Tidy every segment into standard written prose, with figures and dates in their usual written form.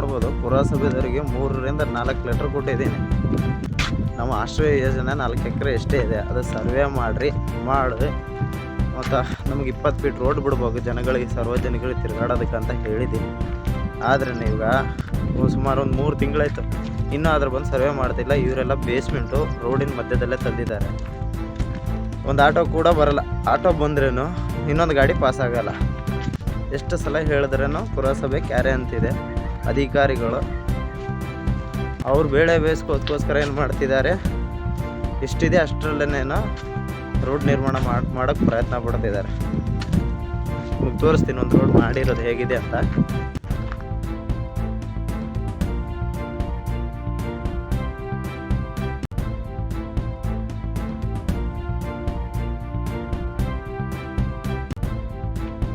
ನೋಡ್ಬೋದು ಪುರಸಭೆದವರಿಗೆ 3ರಿಂದ 4 ಲೆಟರ್ ಕೊಟ್ಟಿದ್ದೀನಿ. ನಮ್ಮ ಆಶ್ರಯ ಯೋಜನೆ 4 ಎಕರೆ ಎಷ್ಟೇ ಇದೆ, ಅದು ಸರ್ವೆ ಮಾಡಿ ಮತ್ತು ನಮಗೆ 20 ಫೀಟ್ ರೋಡ್ ಬಿಡ್ಬೋದು ಜನಗಳಿಗೆ, ಸಾರ್ವಜನಿಕರಿಗೆ ತಿರುಗಾಡೋದಕ್ಕೆ ಅಂತ ಹೇಳಿದ್ದೀನಿ. ಆದರೆ ಈಗ ಸುಮಾರು ಒಂದು 3 ತಿಂಗಳಾಯಿತು, ಇನ್ನೂ ಅದ್ರ ಬಂದು ಸರ್ವೆ ಮಾಡ್ತಿಲ್ಲ. ಇವರೆಲ್ಲ ಬೇಸ್ಮೆಂಟು ರೋಡಿನ ಮಧ್ಯದಲ್ಲೇ ತಂದಿದ್ದಾರೆ. ಒಂದು ಆಟೋ ಕೂಡ ಬರಲ್ಲ, ಆಟೋ ಬಂದ್ರೇನು ಇನ್ನೊಂದು ಗಾಡಿ ಪಾಸ್ ಆಗಲ್ಲ. ಎಷ್ಟು ಸಲ ಹೇಳಿದ್ರೇನು ಪುರಸಭೆ ಕ್ಯಾರೆ ಅಂತಿದೆ ಅಧಿಕಾರಿಗಳು. ಅವ್ರು ಬೇಳೆ ಬೇಯಿಸ್ಕೋಸ್ಕರ ಏನು ಮಾಡ್ತಿದ್ದಾರೆ, ಎಷ್ಟಿದೆ ಅಷ್ಟರಲ್ಲೇನೇನೋ ರೋಡ್ ನಿರ್ಮಾಣ ಮಾಡೋಕ್ಕೆ ಪ್ರಯತ್ನ ಪಡ್ತಿದ್ದಾರೆ. ನಿಮಗೆ ತೋರಿಸ್ತೀನಿ ಒಂದು ರೋಡ್ ಮಾಡಿರೋದು ಹೇಗಿದೆ ಅಂತ.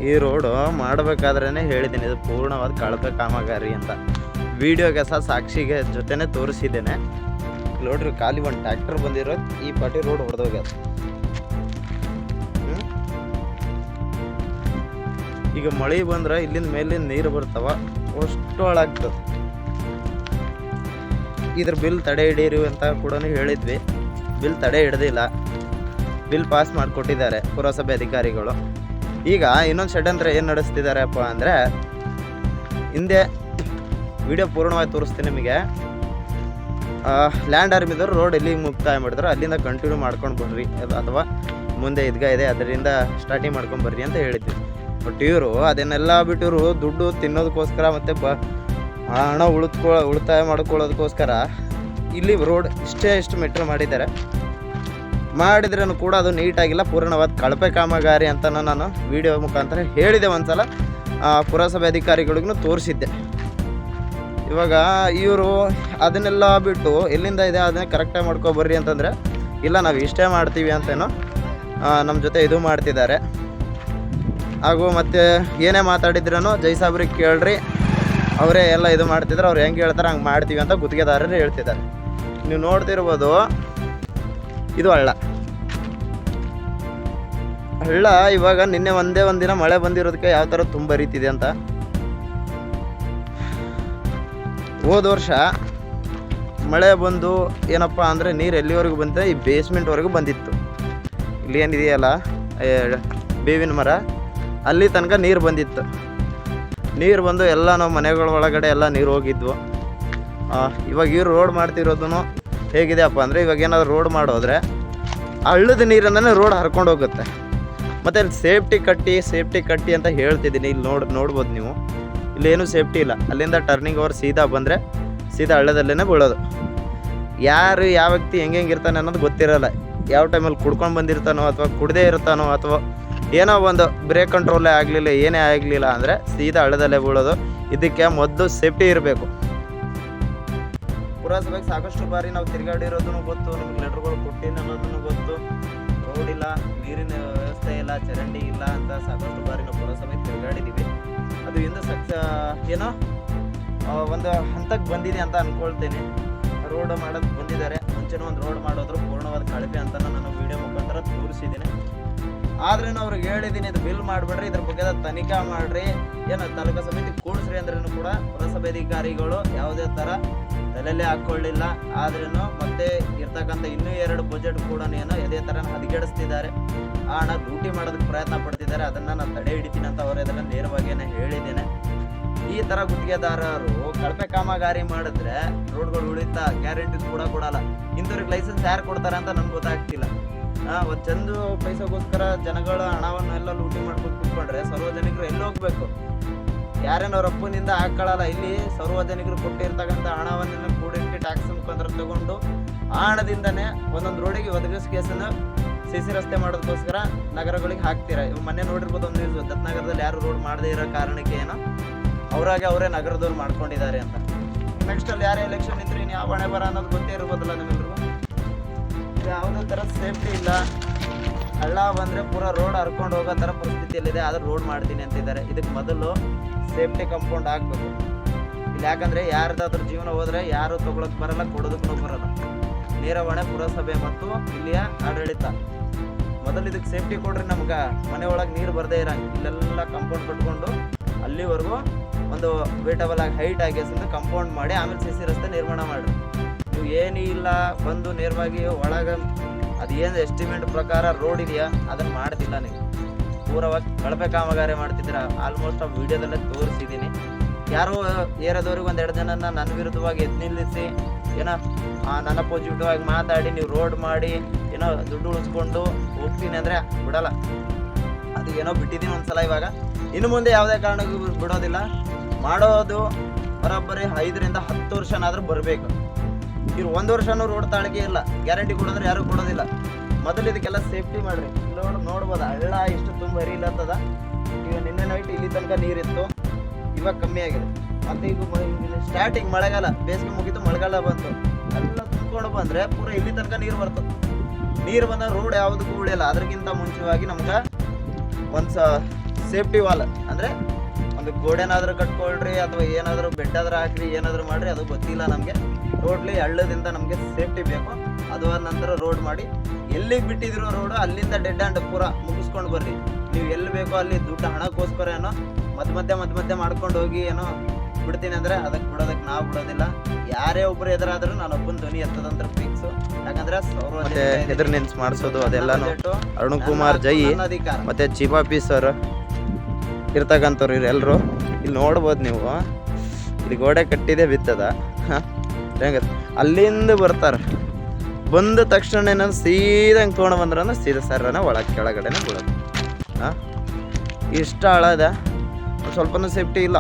ಈ ರೋಡು ಮಾಡಬೇಕಾದ್ರೇ ಹೇಳಿದ್ದೀನಿ, ಇದು ಪೂರ್ಣವಾದ ಕಳಪೆ ಕಾಮಗಾರಿ ಅಂತ. ವಿಡಿಯೋಗೆ ಸಾಕ್ಷಿಗೆ ಜೊತೆನೇ ತೋರಿಸಿದ್ದೇನೆ. ನೋಡ್ರಿ, ಖಾಲಿ ಒಂದು ಟ್ರ್ಯಾಕ್ಟರ್ ಬಂದಿರೋ ಈ ಪಾಟಿ ರೋಡ್ ಹೊಡೆದೋಗ್ಯದ. ಈಗ ಮಳೆ ಬಂದ್ರೆ ಇಲ್ಲಿಂದ ಮೇಲಿಂದ ನೀರು ಬರ್ತಾವ, ಅಷ್ಟು ಹಾಳಾಗ್ತದೆ. ಇದ್ರ ಬಿಲ್ ತಡೆ ಹಿಡೀರಿ ಅಂತ ಕೂಡ ಹೇಳಿದ್ವಿ, ಬಿಲ್ ತಡೆ ಹಿಡ್ದಿಲ್ಲ. ಬಿಲ್ ಪಾಸ್ ಮಾಡಿಕೊಟ್ಟಿದ್ದಾರೆ ಪುರಸಭೆ ಅಧಿಕಾರಿಗಳು. ಈಗ ಇನ್ನೊಂದು ಷಡ್ಯಂತ್ರ ಏನು ನಡೆಸ್ತಿದ್ದಾರಪ್ಪ ಅಂದರೆ, ಹಿಂದೆ ವಿಡಿಯೋ ಪೂರ್ಣವಾಗಿ ತೋರಿಸ್ತೀನಿ ನಿಮಗೆ. ಲ್ಯಾಂಡ್ ಆರ್ಮಿದವರು ರೋಡ್ ಎಲ್ಲಿ ಮುಕ್ತಾಯ ಮಾಡಿದ್ರು ಅಲ್ಲಿಂದ ಕಂಟಿನ್ಯೂ ಮಾಡ್ಕೊಂಡು ಬರ್ರಿ, ಅಥವಾ ಮುಂದೆ ಈದ್ಗಾ ಇದೆ ಅದರಿಂದ ಸ್ಟಾರ್ಟಿಂಗ್ ಮಾಡ್ಕೊಂಡು ಬರ್ರಿ ಅಂತ ಹೇಳಿದ್ವಿ. ಬಟ್ ಇವರು ಅದನ್ನೆಲ್ಲ ಬಿಟ್ಟಿವರು ದುಡ್ಡು ತಿನ್ನೋದಕ್ಕೋಸ್ಕರ ಮತ್ತು ಹಣ ಉಳಿತಾಯ ಮಾಡ್ಕೊಳ್ಳೋದಕ್ಕೋಸ್ಕರ ಇಲ್ಲಿ ರೋಡ್ ಇಷ್ಟು ಮೆಟ್ರೋ ಮಾಡಿದ್ರೂ ಕೂಡ ಅದು ನೀಟಾಗಿಲ್ಲ, ಪೂರ್ಣವಾದ ಕಳಪೆ ಕಾಮಗಾರಿ ಅಂತ ನಾನು ವಿಡಿಯೋ ಮುಖಾಂತರ ಹೇಳಿದೆ. ಒಂದ್ಸಲ ಪುರಸಭೆ ಅಧಿಕಾರಿಗಳಿಗೂ ತೋರಿಸಿದ್ದೆ. ಇವಾಗ ಇವರು ಅದನ್ನೆಲ್ಲ ಬಿಟ್ಟು ಎಲ್ಲಿಂದ ಇದೆ ಅದನ್ನೇ ಕರೆಕ್ಟಾಗಿ ಮಾಡ್ಕೊಬರ್ರಿ ಅಂತಂದರೆ, ಇಲ್ಲ ನಾವು ಇಷ್ಟೇ ಮಾಡ್ತೀವಿ ಅಂತೇನೋ ನಮ್ಮ ಜೊತೆ ಇದು ಮಾಡ್ತಿದ್ದಾರೆ. ಹಾಗೂ ಮತ್ತು ಏನೇ ಮಾತಾಡಿದ್ರೂ ಜೈಸಾಬ್ರಿಗೆ ಕೇಳ್ರಿ, ಅವರೇ ಎಲ್ಲ ಇದು ಮಾಡ್ತಿದ್ದಾರೆ, ಅವ್ರು ಹೆಂಗೆ ಹೇಳ್ತಾರೆ ಹಂಗೆ ಮಾಡ್ತೀವಿ ಅಂತ ಗುತ್ತಿಗೆದಾರರು ಹೇಳ್ತಿದ್ದಾರೆ. ನೀವು ನೋಡ್ತಿರ್ಬೋದು, ಇದು ಹಳ್ಳ. ಇವಾಗ ನಿನ್ನೆ ಒಂದೇ ಒಂದಿನ ಮಳೆ ಬಂದಿರೋದಕ್ಕೆ ಯಾವ ಥರ ತುಂಬ ರೀತಿದೆ ಅಂತ. ಹೋದ ವರ್ಷ ಮಳೆ ಬಂದು ಏನಪ್ಪ ಅಂದರೆ ನೀರು ಎಲ್ಲಿವರೆಗೂ ಬಂದಿದೆ, ಈ ಬೇಸ್ಮೆಂಟ್ವರೆಗೂ ಬಂದಿತ್ತು. ಇಲ್ಲಿ ಏನಿದೆಯಲ್ಲ ಬೇವಿನ ಮರ, ಅಲ್ಲಿ ತನಕ ನೀರು ಬಂದಿತ್ತು. ನೀರು ಬಂದು ಎಲ್ಲ ನಾವು ಮನೆಗಳ ಒಳಗಡೆ ಎಲ್ಲ ನೀರು ಹೋಗಿದ್ವು. ಇವಾಗ ಇವ್ರು ರೋಡ್ ಮಾಡ್ತಿರೋದು ಹೇಗಿದೆಯಪ್ಪ ಅಂದರೆ, ಇವಾಗ ಏನಾದರೂ ರೋಡ್ ಮಾಡೋದ್ರೆ ಹಳ್ಳದ ನೀರನ್ನೇ ರೋಡ್ ಹರ್ಕೊಂಡು ಹೋಗುತ್ತೆ. ಮತ್ತು ಅಲ್ಲಿ ಸೇಫ್ಟಿ ಕಟ್ಟಿ ಅಂತ ಹೇಳ್ತಿದ್ದೀನಿ. ಇಲ್ಲಿ ನೋಡ್ಬೋದು ನೀವು, ಇಲ್ಲೇನು ಸೇಫ್ಟಿ ಇಲ್ಲ. ಅಲ್ಲಿಂದ ಟರ್ನಿಂಗ್ ಓವರ್ ಸೀದಾ ಬಂದರೆ ಸೀದಾ ಹಳ್ಳದಲ್ಲೇ ಬೀಳೋದು. ಯಾರು ಯಾವ ವ್ಯಕ್ತಿ ಹೆಂಗೆ ಇರ್ತಾನೆ ಅನ್ನೋದು ಗೊತ್ತಿರೋಲ್ಲ. ಯಾವ ಟೈಮಲ್ಲಿ ಕುಡ್ಕೊಂಡು ಬಂದಿರ್ತಾನೋ ಅಥವಾ ಕುಡ್ದೇ ಇರ್ತಾನೋ ಅಥವಾ ಏನೋ ಒಂದು ಬ್ರೇಕ್ ಕಂಟ್ರೋಲೇ ಆಗಲಿಲ್ಲ, ಏನೇ ಆಗಲಿಲ್ಲ ಅಂದರೆ ಸೀದಾ ಹಳ್ಳದಲ್ಲೇ ಬೀಳೋದು. ಇದಕ್ಕೆ ಮೊದಲು ಸೇಫ್ಟಿ ಇರಬೇಕು. ಪುರಸಭೆಗೆ ಸಾಕಷ್ಟು ಬಾರಿ ನಾವು ತಿರುಗಾಡಿರೋದನ್ನು ಗೊತ್ತು, ನಮ್ಗೆ ಲೆಟರ್ಗಳು ಕೊಟ್ಟಿನಿ ಅನ್ನೋದನ್ನು ಗೊತ್ತು. ರೋಡ್ ಇಲ್ಲ, ನೀರಿನ ವ್ಯವಸ್ಥೆ ಇಲ್ಲ, ಚರಂಡಿ ಇಲ್ಲ ಅಂತ ಸಾಕಷ್ಟು ಬಾರಿ ನಾವು ಪುರಸಭೆಗೆ ತಿರುಗಾಡಿದ್ದೀವಿ. ಅದು ಇಂದು ಏನೋ ಒಂದು ಹಂತಕ್ಕೆ ಬಂದಿದೆ ಅಂತ ಅಂದ್ಕೊಳ್ತೇನೆ. ರೋಡ್ ಮಾಡೋದು ಬಂದಿದ್ದಾರೆ. ಮುಂಚೆನೂ ಒಂದು ರೋಡ್ ಮಾಡೋದ್ರು ಪೂರ್ಣವಾದ ಕಳಪೆ ಅಂತ ನಾನು ವಿಡಿಯೋ ಮುಖಾಂತರ ತೋರಿಸಿದ್ದೀನಿ. ಆದ್ರೂ ಅವ್ರಿಗೆ ಹೇಳಿದ್ದೀನಿ, ಇದು ಬಿಲ್ ಮಾಡಿಬಿಡ್ರಿ, ಇದ್ರ ಬಗ್ಗೆ ತನಿಖೆ ಮಾಡಿರಿ, ಏನೋ ತಾಲೂಕಾ ಸಮಿತಿ ಕೂಡಿಸ್ರಿ ಅಂದ್ರೂ ಕೂಡ ಪುರಸಭೆ ಅಧಿಕಾರಿಗಳು ಯಾವುದೇ ಥರ ತಲೆಯಲ್ಲೇ ಹಾಕ್ಕೊಳ್ಳಿಲ್ಲ. ಆದ್ರೂ ಮತ್ತೆ ಇರ್ತಕ್ಕಂಥ ಇನ್ನೂ 2 ಬಜೆಟ್ ಕೂಡ ಏನೋ ಅದೇ ಥರ ಹದಗೆಡಿಸ್ತಿದ್ದಾರೆ. ಆ ಹಣ ಲೂಟಿ ಮಾಡೋದಕ್ಕೆ ಪ್ರಯತ್ನ ಪಡ್ತಿದ್ದಾರೆ. ಅದನ್ನು ನಾನು ತಡೆ ಹಿಡಿತೀನಿ ಅಂತ ಅವರು ಅದನ್ನು ನೇರವಾಗಿ ಹೇಳಿದ್ದೇನೆ. ಈ ಥರ ಗುತ್ತಿಗೆದಾರರು ಕಳಪೆ ಕಾಮಗಾರಿ ಮಾಡಿದ್ರೆ ರೋಡ್ಗಳು ಉಳಿತಾ, ಗ್ಯಾರಂಟೀಸ್ ಕೂಡ ಕೊಡಲ್ಲ. ಇಂಥವ್ರಿಗೆ ಲೈಸೆನ್ಸ್ ಯಾರು ಕೊಡ್ತಾರೆ ಅಂತ ನಮ್ಗೆ ಗೊತ್ತಾಗ್ತಿಲ್ಲ. ಒಂದು ಚಂದು ಪೈಸೆಗೋಸ್ಕರ ಜನಗಳ ಹಣವನ್ನೆಲ್ಲ ಲೂಟಿ ಮಾಡ್ಕೊಂಡು ಕುತ್ಕೊಂಡ್ರೆ ಸಾರ್ವಜನಿಕರು ಎಲ್ಲಿ ಹೋಗ್ಬೇಕು? ಯಾರೇನೋ ಅವ್ರ ಅಪ್ಪನಿಂದ ಹಾಕೊಳ್ಳಲ್ಲ. ಇಲ್ಲಿ ಸಾರ್ವಜನಿಕರು ಕೊಟ್ಟಿರ್ತಕ್ಕಂಥ ಹಣವನ್ನು ಕೂಡಿಟ್ಟು ಟ್ಯಾಕ್ಸ್ ಮುಖಾಂತರ ತಗೊಂಡು ಆ ಹಣದಿಂದನೇ ಒಂದೊಂದು ರೋಡಿಗೆ ಒದಗಿಸ್ ಕೇಸನ್ನು ಸಿಸಿ ರಸ್ತೆ ಮಾಡೋದಕ್ಕೋಸ್ಕರ ನಗರಗಳಿಗೆ ಹಾಕ್ತೀರ. ಇವು ಮೊನ್ನೆ ನೋಡಿರ್ಬೋದು ಒಂದು ನ್ಯೂಸ್, ದತ್ನಗರದಲ್ಲಿ ಯಾರು ರೋಡ್ ಮಾಡದೇ ಇರೋ ಕಾರಣಕ್ಕೆ ಏನೋ ಅವರೇ ನಗರದವ್ರು ಮಾಡ್ಕೊಂಡಿದ್ದಾರೆ ಅಂತ. ನೆಕ್ಸ್ಟ್ ಅಲ್ಲಿ ಯಾರೇ ಎಲೆಕ್ಷನ್ ಇದ್ರೆ ಇನ್ನು ಯಾವ ಹಣೆ ಬರ ಅನ್ನೋದು ಗೊತ್ತೇ ಇರ್ಬೋದಲ್ಲ ನಿಮ್ಮೆಲ್ರಿಗೂ. ಯಾವುದೇ ಥರ ಸೇಫ್ಟಿ ಇಲ್ಲ. ಹಳ್ಳ ಬಂದರೆ ಪೂರಾ ರೋಡ್ ಹರ್ಕೊಂಡು ಹೋಗೋ ಥರ ಪರಿಸ್ಥಿತಿಯಲ್ಲಿದೆ. ಆದ್ರೆ ರೋಡ್ ಮಾಡ್ತೀನಿ ಅಂತಿದ್ದಾರೆ. ಇದಕ್ಕೆ ಮೊದಲು ಸೇಫ್ಟಿ ಕಾಂಪೌಂಡ್ ಹಾಕಬೇಕು ಇಲ್ಲಿ. ಯಾಕಂದರೆ ಯಾರ್ದಾದ್ರೂ ಜೀವನ ಹೋದರೆ ಯಾರು ತೊಗೊಳಕ್ಕೆ ಬರಲ್ಲ, ಕೊಡೋದಕ್ಕೂ ಬರಲ್ಲ. ನೇರ ಹೊಣೆ ಪುರಸಭೆ ಮತ್ತು ಇಲ್ಲಿಯ ಆಡಳಿತ. ಮೊದಲು ಇದಕ್ಕೆ ಸೇಫ್ಟಿ ಕೊಡ್ರಿ. ನಮ್ಗೆ ಮನೆ ಒಳಗೆ ನೀರು ಬರದೇ ಇರಂಗೆ ಇಲ್ಲೆಲ್ಲ ಕಾಂಪೌಂಡ್ ಕಟ್ಕೊಂಡು ಅಲ್ಲಿವರೆಗೂ ಒಂದು ವೇಟಬಲ್ ಆಗಿ ಹೈಟ್ ಆಗಿ ಕಂಪೌಂಡ್ ಮಾಡಿ ಆಮೇಲೆ ಸಿ ಸಿ ರಸ್ತೆ ನಿರ್ಮಾಣ ಮಾಡಿರಿ. ನೀವು ಏನೂ ಇಲ್ಲ ಬಂದು ನೇರವಾಗಿ ಒಳಗೆ ಅದು ಏನು ಎಸ್ಟಿಮೇಟ್ ಪ್ರಕಾರ ರೋಡ್ ಇದೆಯಾ ಅದನ್ನು ಮಾಡ್ತಿಲ್ಲ. ನೀವು ಪೂರವಾಗಿ ಕಳಪೆ ಕಾಮಗಾರಿ ಮಾಡ್ತಿದ್ದೀರ. ಆಲ್ಮೋಸ್ಟ್ ಆ ವಿಡಿಯೋದಲ್ಲೇ ತೋರಿಸಿದ್ದೀನಿ. ಯಾರೋ ಏರಿಯಾದವ್ರಿಗೆ 1-2 ಜನನ ನನ್ನ ವಿರುದ್ಧವಾಗಿ ಎದ್ದು ನಿಲ್ಲಿಸಿ ಏನೋ ನನ್ನ ಪಾಸಿಟಿವ್ ಆಗಿ ಮಾತಾಡಿ ನೀವು ರೋಡ್ ಮಾಡಿ ಏನೋ ದುಡ್ಡು ಉಳಿಸ್ಕೊಂಡು ಹೋಗ್ತೀನಿ ಅಂದರೆ ಬಿಡಲ್ಲ. ಅದು ಏನೋ ಬಿಟ್ಟಿದ್ದೀನಿ ಒಂದ್ಸಲ. ಇವಾಗ ಇನ್ನು ಮುಂದೆ ಯಾವುದೇ ಕಾರಣಕ್ಕೂ ಬಿಡೋದಿಲ್ಲ. ಮಾಡೋದು ಬರೋಬ್ಬರಿ 5ರಿಂದ 10 ವರ್ಷನಾದರೂ ಬರಬೇಕು. ಇವ್ರು 1 ವರ್ಷನೂ ರೋಡ್ ತಾಳಿಕೆ ಇಲ್ಲ, ಗ್ಯಾರಂಟಿ ಕೊಡೋದ್ರೆ ಯಾರು ಕೊಡೋದಿಲ್ಲ. ಮೊದಲು ಇದಕ್ಕೆಲ್ಲ ಸೇಫ್ಟಿ ಮಾಡಿರಿ. ನೋಡ್ಬೋದು ಹಳ್ಳ ಎಷ್ಟು ತುಂಬ ಹರಿಲತ್ತದ. ಈಗ ನಿನ್ನೆ ನೈಟ್ ಇಲ್ಲಿ ತನಕ ನೀರಿತ್ತು, ಇವಾಗ ಕಮ್ಮಿ ಆಗಿದೆ. ಮತ್ತು ಈಗ ಸ್ಟಾರ್ಟಿಂಗ್ ಮಳೆಗಾಲ, ಬೇಸಿಗೆ ಮುಗಿತು, ಮಳೆಗಾಲ ಬಂತು, ಎಲ್ಲ ತುಂಬ್ಕೊಂಡು ಬಂದರೆ ಪೂರ ಇಲ್ಲಿ ತನಕ ನೀರು ಬರ್ತದೆ. ನೀರು ಬಂದ ರೋಡ್ ಯಾವುದಕ್ಕೂ ಉಳಿಯಲ್ಲ. ಅದಕ್ಕಿಂತ ಮುಂಚೆವಾಗಿ ನಮ್ಗೆ ಒಂದು ಸೇಫ್ಟಿ ವಾಲ್ ಅಂದರೆ ಒಂದು ಗೋಡೆನಾದರೂ ಕಟ್ಕೊಳ್ರಿ ಅಥವಾ ಏನಾದರೂ ಬೆಡ್ ಆದ್ರೂ ಹಾಕ್ರಿ, ಏನಾದರೂ ಮಾಡಿರಿ, ಅದು ಗೊತ್ತಿಲ್ಲ ನಮಗೆ. ಟೋಟ್ಲಿ ಹಳ್ಳದಿಂದ ನಮಗೆ ಸೇಫ್ಟಿ ಬೇಕು. ಅದು ಆದ ನಂತರ ರೋಡ್ ಮಾಡಿ ಎಲ್ಲಿಗೆ ಬಿಟ್ಟಿದ್ರು ರೋಡು ಅಲ್ಲಿಂದ ಡೆಡ್ ಹ್ಯಾಂಡ್ ಪೂರ ಮುಗಿಸ್ಕೊಂಡು ಬರ್ರಿ. ನೀವು ಎಲ್ಲಿ ಬೇಕೋ ಅಲ್ಲಿ ದುಡ್ಡು ಹಣಕ್ಕೋಸ್ಕರ ಏನೋ ಮಧ್ಯೆ ಮಾಡ್ಕೊಂಡು ಹೋಗಿ ಏನೋ ಬಿಡ್ತೀನಿ ಅಂದರೆ ಅದಕ್ಕೆ ಬಿಡೋದಕ್ಕೆ ನಾವು ಬಿಡೋದಿಲ್ಲ. ಯಾರೇ ಒಬ್ಬರು ಎದುರಾದರೂ ನಾನು ಒಬ್ಬನ ಧ್ವನಿ ಎತ್ತದಂತ ಫಿಕ್ಸು. ಯಾಕಂದ್ರೆ ಎದುರು ನಿಲ್ಸಿ ಮಾಡಿಸೋದು ಅದೆಲ್ಲನೂ ಅರುಣಕುಮಾರ್ ಜೈ ಮತ್ತು ಚೀಫ್ ಆಫೀಸರ್ ಇರ್ತಕ್ಕಂಥವ್ರು ಇವರೆಲ್ಲರೂ ಇಲ್ಲಿ ನೋಡ್ಬೋದು. ನೀವು ಇಲ್ಲಿ ಗೋಡೆ ಕಟ್ಟಿದೆ ಬಿತ್ತದ ಹೆಂಗ ಅಲ್ಲಿಂದ ಬರ್ತಾರೆ. ಬಂದ ತಕ್ಷಣ ಏನಂದ್ರೆ ಸೀದಾ ಹಂಗೆ ತೊಗೊಂಡು ಬಂದ್ರಂದ್ರೆ ಸೀದಾ ಸರ್ರನ ಒಳಗೆ ಕೆಳಗಡೆನೇ ಬಿಡೋದು. ಇಷ್ಟ ಹಳದ ಸ್ವಲ್ಪನೂ ಸೇಫ್ಟಿ ಇಲ್ಲ.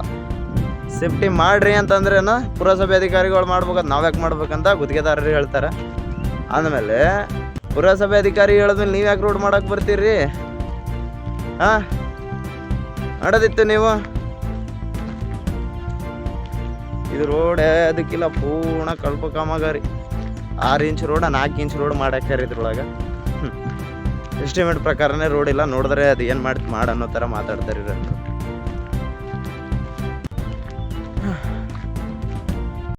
ಸೇಫ್ಟಿ ಮಾಡಿರಿ ಅಂತಂದ್ರೇನು ಪುರಸಭೆ ಅಧಿಕಾರಿಗಳು ಮಾಡ್ಬೇಕಂತ ನಾವ್ಯಾಕೆ ಮಾಡ್ಬೇಕಂತ ಗುತ್ತಿಗೆದಾರರು ಹೇಳ್ತಾರೆ. ಆದಮೇಲೆ ಪುರಸಭೆ ಅಧಿಕಾರಿ ಹೇಳಿದ್ಮೇಲೆ ನೀವು ಯಾಕೆ ರೋಡ್ ಮಾಡೋಕೆ ಬರ್ತೀರಿ? ಮಾಡೋದಿತ್ತು ನೀವು. ಇದು ರೋಡ್ ಅದಕ್ಕಿಲ್ಲ, ಪೂರ್ಣ ಕಲ್ಪ ಕಾಮಗಾರಿ. 6 ಇಂಚ್ ರೋಡ 4 ಇಂಚ್ ರೋಡ್ ಮಾಡಾಕ್ಯಾರ ಇದ್ರೊಳಗೆ. ಎಸ್ಟಿಮೇಟ್ ಪ್ರಕಾರನೇ ರೋಡ್ ಇಲ್ಲ. ನೋಡಿದ್ರೆ ಅದು ಏನು ಮಾಡನ್ನೋ ಥರ ಮಾತಾಡ್ತಾರೆ ಇರೋದು.